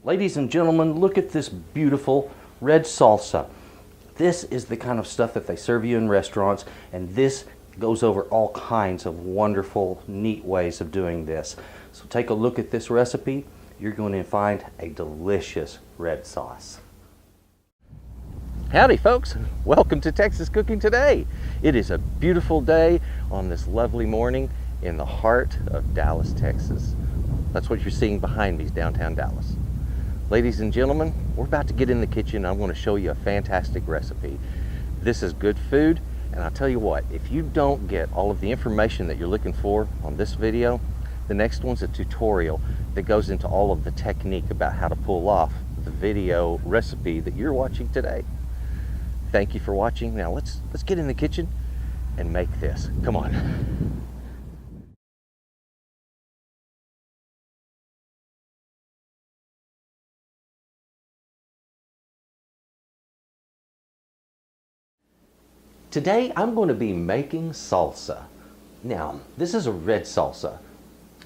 Ladies and gentlemen, look at this beautiful red salsa. This is the kind of stuff that they serve you in restaurants, and this goes over all kinds of wonderful, neat ways of doing this. So take a look at this recipe. You're going to find a delicious red sauce. Howdy folks, welcome to Texas Cooking Today. It is a beautiful day on this lovely morning in the heart of Dallas, Texas. That's what you're seeing behind me is downtown Dallas. Ladies and gentlemen, we're about to get in the kitchen. I'm going to show you a fantastic recipe. This is good food, and I'll tell you what, if you don't get all of the information that you're looking for on this video, the next one's a tutorial that goes into all of the technique about how to pull off the video recipe that you're watching today. Thank you for watching. Now let's get in the kitchen and make this. Come on. Today I'm going to be making salsa. Now, this is a red salsa.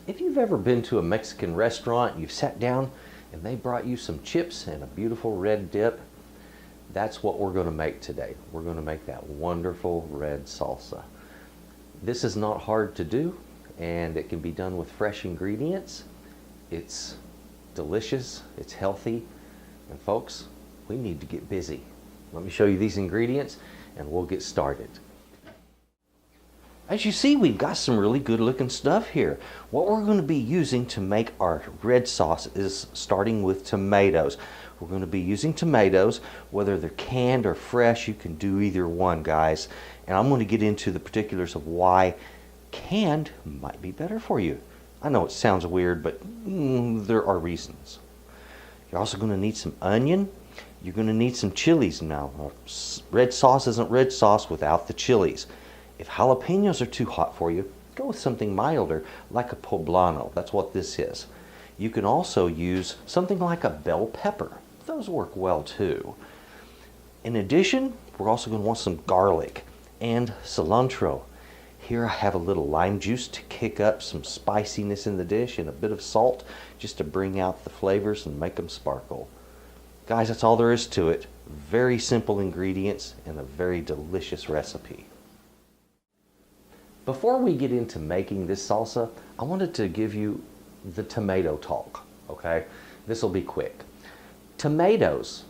If you've ever been to a Mexican restaurant, you've sat down and they brought you some chips and a beautiful red dip, that's what we're going to make today. We're going to make that wonderful red salsa. This is not hard to do, and it can be done with fresh ingredients. It's delicious, it's healthy, and folks, we need to get busy. Let me show you these ingredients and we'll get started. As you see, we've got some really good looking stuff here. What we're going to be using to make our red sauce is starting with tomatoes. We're going to be using tomatoes, whether they're canned or fresh. You can do either one, guys. And I'm going to get into the particulars of why canned might be better for you. I know it sounds weird, but there are reasons. You're also going to need some onion. You're going to need some chilies. Now, red sauce isn't red sauce without the chilies. If jalapenos are too hot for you, go with something milder like a poblano. That's what this is. You can also use something like a bell pepper. Those work well too. In addition, we're also going to want some garlic and cilantro. Here I have a little lime juice to kick up some spiciness in the dish and a bit of salt just to bring out the flavors and make them sparkle. Guys, that's all there is to it. Very simple ingredients and a very delicious recipe. Before we get into making this salsa, I wanted to give you the tomato talk, okay? This will be quick. Tomatoes,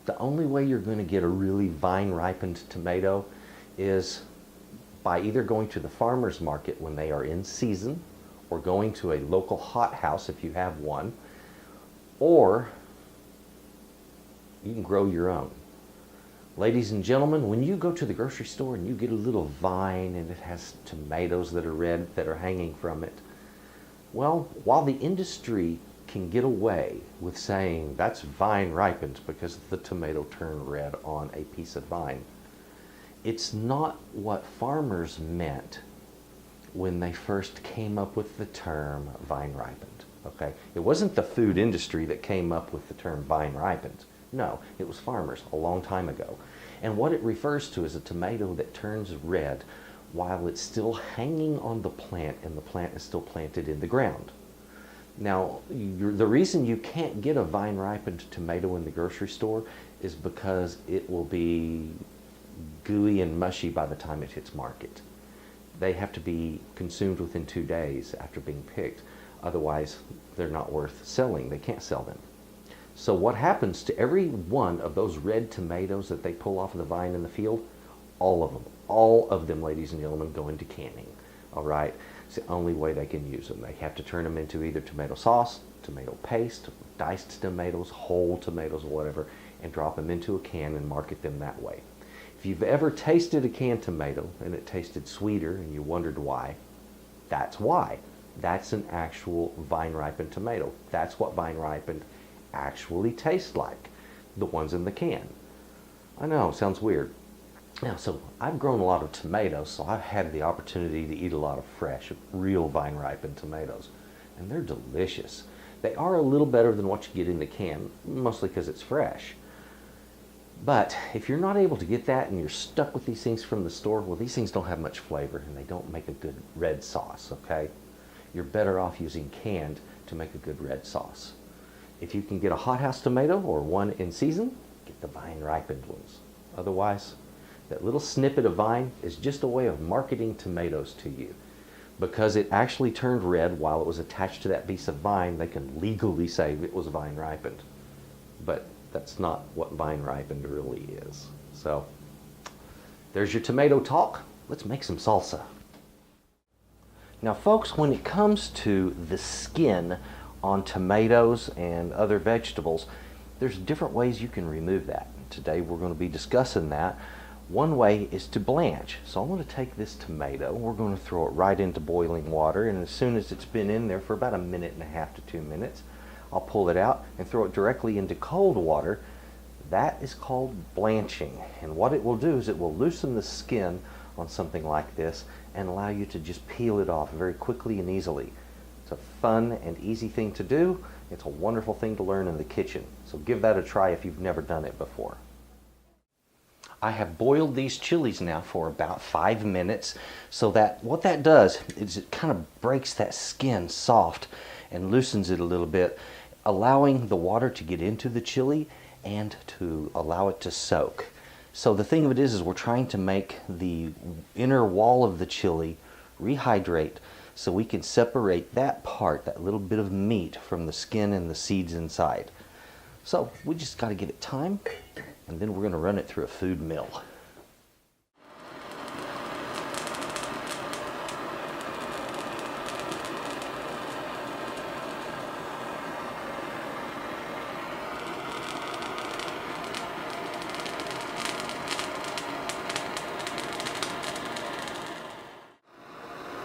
the only way you're going to get a really vine-ripened tomato is by either going to the farmer's market when they are in season, or going to a local hothouse if you have one, or you can grow your own. Ladies and gentlemen, when you go to the grocery store and you get a little vine and it has tomatoes that are red that are hanging from it, well, while the industry can get away with saying that's vine ripened because the tomato turned red on a piece of vine, it's not what farmers meant when they first came up with the term vine ripened, okay? It wasn't the food industry that came up with the term vine ripened. No, it was farmers a long time ago. And what it refers to is a tomato that turns red while it's still hanging on the plant and the plant is still planted in the ground. Now, the reason you can't get a vine-ripened tomato in the grocery store is because it will be gooey and mushy by the time it hits market. They have to be consumed within 2 days after being picked. Otherwise, they're not worth selling. They can't sell them. So what happens to every one of those red tomatoes that they pull off of the vine in the field? All of them, ladies and gentlemen, go into canning. All right? It's the only way they can use them. They have to turn them into either tomato sauce, tomato paste, diced tomatoes, whole tomatoes, whatever, and drop them into a can and market them that way. If you've ever tasted a canned tomato and it tasted sweeter and you wondered why, that's why. That's an actual vine-ripened tomato. That's what vine-ripened actually taste like, the ones in the can. I know, sounds weird. Now, so I've grown a lot of tomatoes, so I've had the opportunity to eat a lot of fresh, real vine-ripened tomatoes, and they're delicious. They are a little better than what you get in the can, mostly because it's fresh. But if you're not able to get that and you're stuck with these things from the store, well, these things don't have much flavor and they don't make a good red sauce, okay? You're better off using canned to make a good red sauce. If you can get a hothouse tomato or one in season, get the vine ripened ones. Otherwise, that little snippet of vine is just a way of marketing tomatoes to you. Because it actually turned red while it was attached to that piece of vine, they can legally say it was vine ripened. But that's not what vine ripened really is. So, there's your tomato talk. Let's make some salsa. Now folks, when it comes to the skin on tomatoes and other vegetables, there's different ways you can remove that. Today we're going to be discussing that. One way is to blanch. So I'm going to take this tomato, we're going to throw it right into boiling water, and as soon as it's been in there for about 1.5 minutes to 2 minutes, I'll pull it out and throw it directly into cold water. That is called blanching. And what it will do is it will loosen the skin on something like this and allow you to just peel it off very quickly and easily. It's a fun and easy thing to do. It's a wonderful thing to learn in the kitchen. So give that a try if you've never done it before. I have boiled these chilies now for about 5 minutes, so that what that does is it kind of breaks that skin soft and loosens it a little bit, allowing the water to get into the chili and to allow it to soak. So the thing of it is we're trying to make the inner wall of the chili rehydrate so we can separate that part, that little bit of meat, from the skin and the seeds inside. So we just got to give it time, and then we're going to run it through a food mill.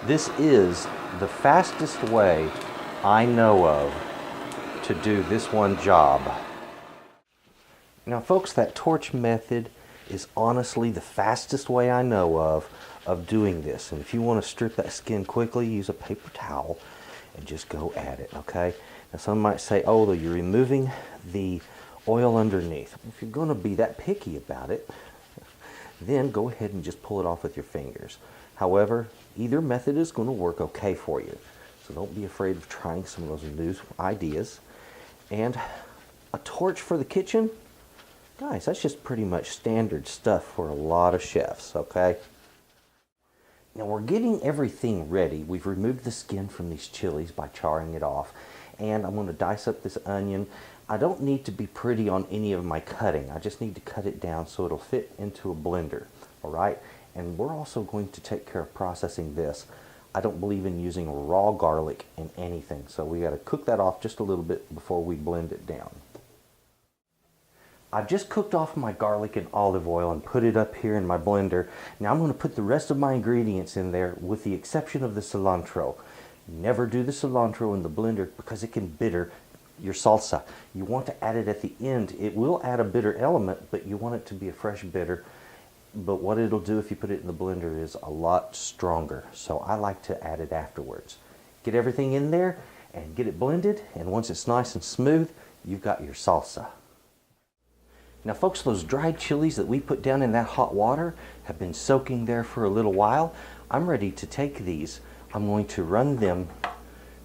This is the fastest way I know of to do this one job. Now folks, that torch method is honestly the fastest way I know of doing this. And if you want to strip that skin quickly, use a paper towel and just go at it, okay? Now some might say, oh, you're removing the oil underneath. If you're going to be that picky about it, then go ahead and just pull it off with your fingers. However, either method is going to work okay for you. So don't be afraid of trying some of those new ideas. And a torch for the kitchen, guys, that's just pretty much standard stuff for a lot of chefs, okay? Now we're getting everything ready. We've removed the skin from these chilies by charring it off. And I'm going to dice up this onion. I don't need to be pretty on any of my cutting. I just need to cut it down so it'll fit into a blender, all right? And we're also going to take care of processing this. I don't believe in using raw garlic in anything, so we got to cook that off just a little bit before we blend it down. I've just cooked off my garlic in olive oil and put it up here in my blender. Now I'm going to put the rest of my ingredients in there with the exception of the cilantro. Never do the cilantro in the blender because it can bitter your salsa. You want to add it at the end. It will add a bitter element, but you want it to be a fresh bitter. But what it'll do if you put it in the blender is a lot stronger. So I like to add it afterwards. Get everything in there and get it blended, and once it's nice and smooth, you've got your salsa. Now folks, those dried chilies that we put down in that hot water have been soaking there for a little while. I'm ready to take these. I'm going to run them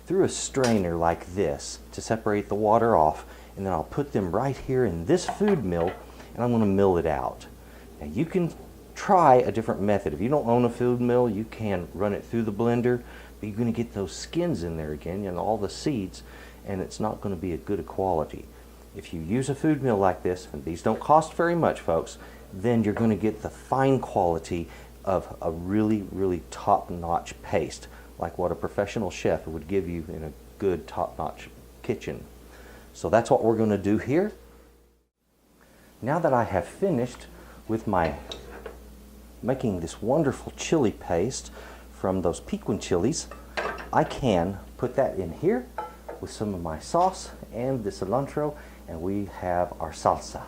through a strainer like this to separate the water off, and then I'll put them right here in this food mill, and I'm going to mill it out. Now you can try a different method. If you don't own a food mill, you can run it through the blender, but you're going to get those skins in there again and all the seeds, and it's not going to be a good quality. If you use a food mill like this, and these don't cost very much folks, then you're going to get the fine quality of a really, really top-notch paste, like what a professional chef would give you in a good top-notch kitchen. So that's what we're going to do here. Now that I have finished with my making this wonderful chili paste from those Pequin chilies, I can put that in here with some of my sauce and the cilantro, and we have our salsa.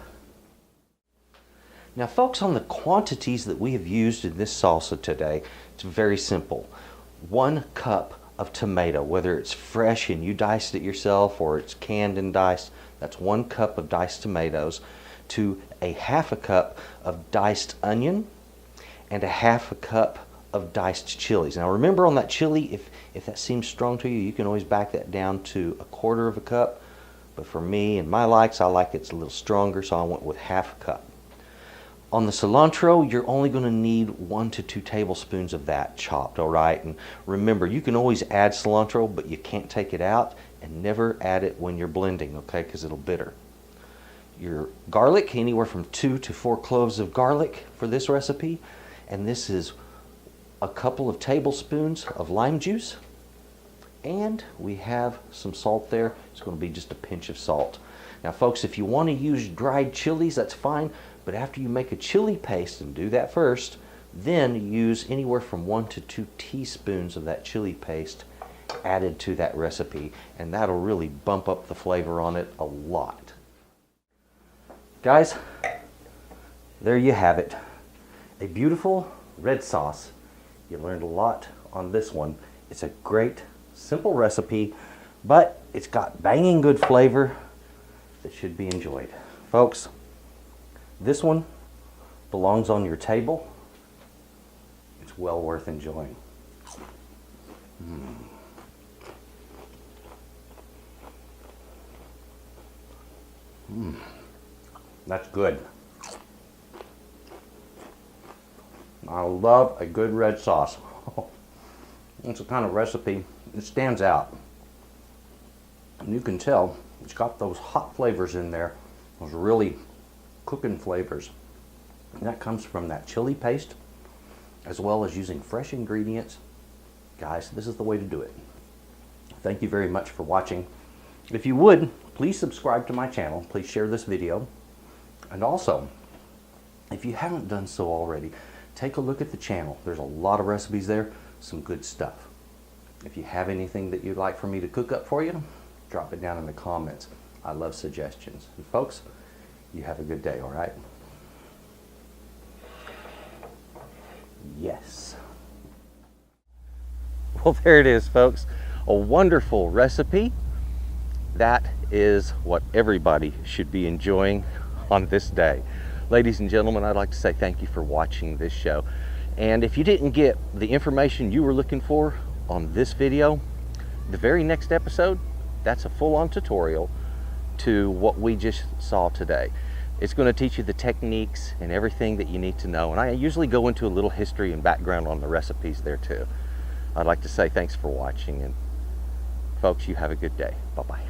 Now folks, on the quantities that we have used in this salsa today, it's very simple. 1 cup of tomato, whether it's fresh and you diced it yourself or it's canned and diced, that's 1 cup of diced tomatoes, to a 1/2 cup of diced onion and a 1/2 cup of diced chilies. Now remember, on that chili, if that seems strong to you, you can always back that down to 1/4 cup. But for me and my likes, I like it's a little stronger, so I went with half a cup. On the cilantro, you're only going to need 1 to 2 tablespoons of that chopped, all right? And remember, you can always add cilantro, but you can't take it out, and never add it when you're blending, okay, because it'll bitter. Your garlic, anywhere from 2 to 4 cloves of garlic for this recipe, and this is a couple of tablespoons of lime juice, and we have some salt there. It's going to be just a pinch of salt. Now folks, if you want to use dried chilies, that's fine, but after you make a chili paste, and do that first, then use anywhere from 1 to 2 teaspoons of that chili paste added to that recipe, and that'll really bump up the flavor on it a lot. Guys, there you have it. A beautiful red sauce. You learned a lot on this one. It's a great, simple recipe, but it's got banging good flavor that should be enjoyed. Folks, this one belongs on your table. It's well worth enjoying. That's good. I love a good red sauce. It's a kind of recipe, it stands out. And you can tell it's got those hot flavors in there, those really cooking flavors. And that comes from that chili paste, as well as using fresh ingredients. Guys, this is the way to do it. Thank you very much for watching. If you would, please subscribe to my channel. Please share this video. And also, if you haven't done so already, take a look at the channel. There's a lot of recipes there, some good stuff. If you have anything that you'd like for me to cook up for you, drop it down in the comments. I love suggestions. And folks, you have a good day, all right? Yes. Well, there it is, folks. A wonderful recipe. That is what everybody should be enjoying on this day. Ladies and gentlemen, I'd like to say thank you for watching this show. And if you didn't get the information you were looking for on this video, the very next episode, that's a full-on tutorial to what we just saw today. It's going to teach you the techniques and everything that you need to know. And I usually go into a little history and background on the recipes there too. I'd like to say thanks for watching, and folks, you have a good day. Bye-bye.